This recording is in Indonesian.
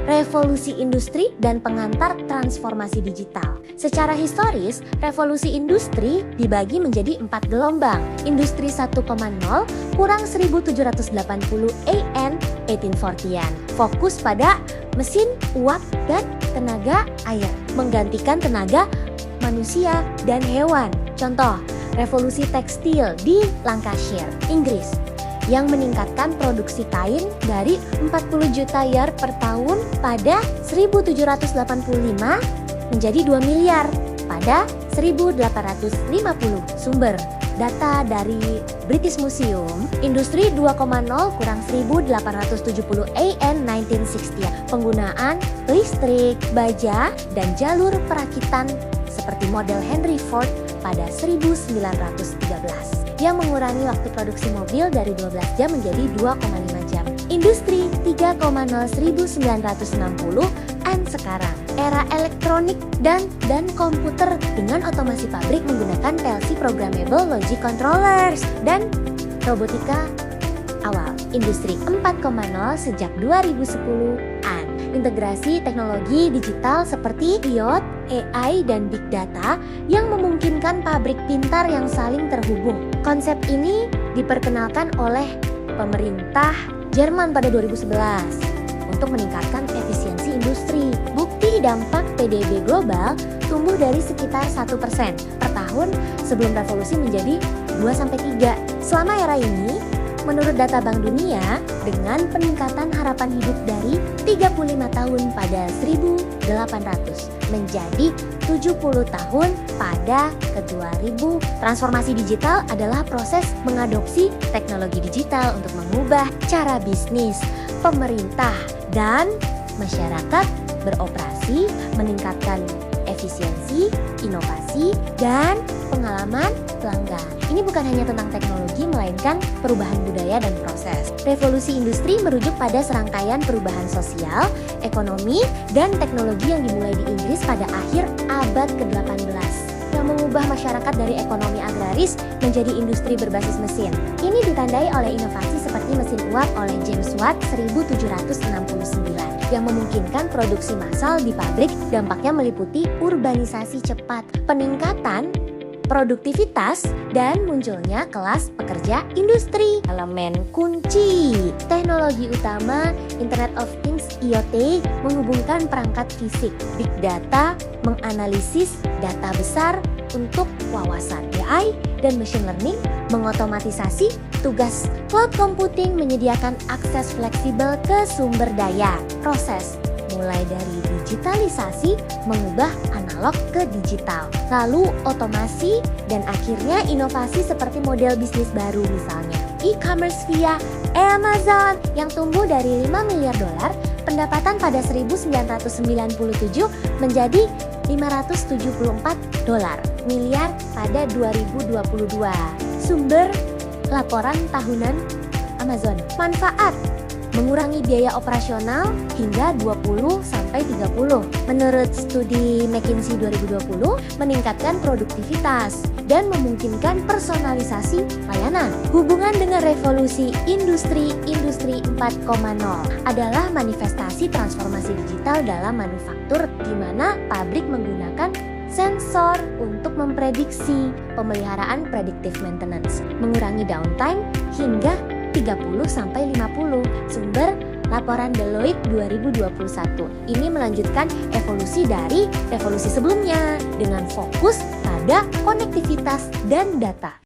revolusi industri dan pengantar transformasi digital. Secara historis, revolusi industri dibagi menjadi 4 gelombang. Industri 1.0 kurang 1780 AN 1840-an. Fokus pada mesin, uap, dan tenaga air, menggantikan tenaga manusia dan hewan. Contoh, revolusi tekstil di Lancashire, Inggris, yang meningkatkan produksi kain dari 40 juta yard per tahun pada 1785 menjadi 2 miliar pada 1850. Sumber data dari British Museum, Industri 2.0 kurang 1870 AN 1960. Penggunaan listrik, baja, dan jalur perakitan seperti model Henry Ford pada 1913 yang mengurangi waktu produksi mobil dari 12 jam menjadi 2,5 jam. Industri 3.0 1960 dan sekarang era elektronik dan komputer dengan otomasi pabrik menggunakan PLC programmable logic controllers dan robotika awal. Industri 4.0 sejak 2010-an. Integrasi teknologi digital seperti IoT, AI, dan Big Data yang memungkinkan pabrik pintar yang saling terhubung. Konsep ini diperkenalkan oleh pemerintah Jerman pada 2011 untuk meningkatkan efisiensi industri. Bukti dampak PDB global tumbuh dari sekitar 1% per tahun sebelum revolusi menjadi 2-3. Selama era ini, menurut data Bank Dunia, dengan peningkatan harapan hidup dari 35 tahun pada 1800 menjadi 70 tahun pada ke-2000, transformasi digital adalah proses mengadopsi teknologi digital untuk mengubah cara bisnis, pemerintah, dan masyarakat beroperasi, meningkatkan efisiensi, inovasi, dan pengalaman pelanggan. Ini bukan hanya tentang teknologi, melainkan perubahan budaya dan proses. Revolusi industri merujuk pada serangkaian perubahan sosial, ekonomi, dan teknologi yang dimulai di Inggris pada akhir abad ke-18 yang mengubah masyarakat dari ekonomi agraris menjadi industri berbasis mesin. Ini ditandai oleh inovasi seperti mesin uap oleh James Watt 1769 yang memungkinkan produksi massal di pabrik. Dampaknya meliputi urbanisasi cepat, peningkatan produktivitas, dan munculnya kelas pekerja industri. Elemen kunci teknologi utama Internet of Things IoT menghubungkan perangkat fisik. Big Data menganalisis data besar untuk wawasan. AI dan machine learning mengotomatisasi tugas. Cloud computing menyediakan akses fleksibel ke sumber daya. Proses mulai dari digitalisasi mengubah analog ke digital, lalu otomasi, dan akhirnya inovasi seperti model bisnis baru, misalnya e-commerce via Amazon yang tumbuh dari 5 miliar dolar pendapatan pada 1997 menjadi 574 dolar miliar pada 2022. Sumber laporan tahunan Amazon. Manfaat: mengurangi biaya operasional hingga 20-30. Menurut studi McKinsey 2020, meningkatkan produktivitas dan memungkinkan personalisasi layanan. Hubungan dengan revolusi industri 4.0 adalah manifestasi transformasi digital dalam manufaktur di mana pabrik menggunakan sensor untuk memprediksi, pemeliharaan predictive maintenance, mengurangi downtime hingga 30-50. Sumber laporan Deloitte 2021. Ini melanjutkan evolusi dari revolusi sebelumnya dengan fokus pada konektivitas dan data.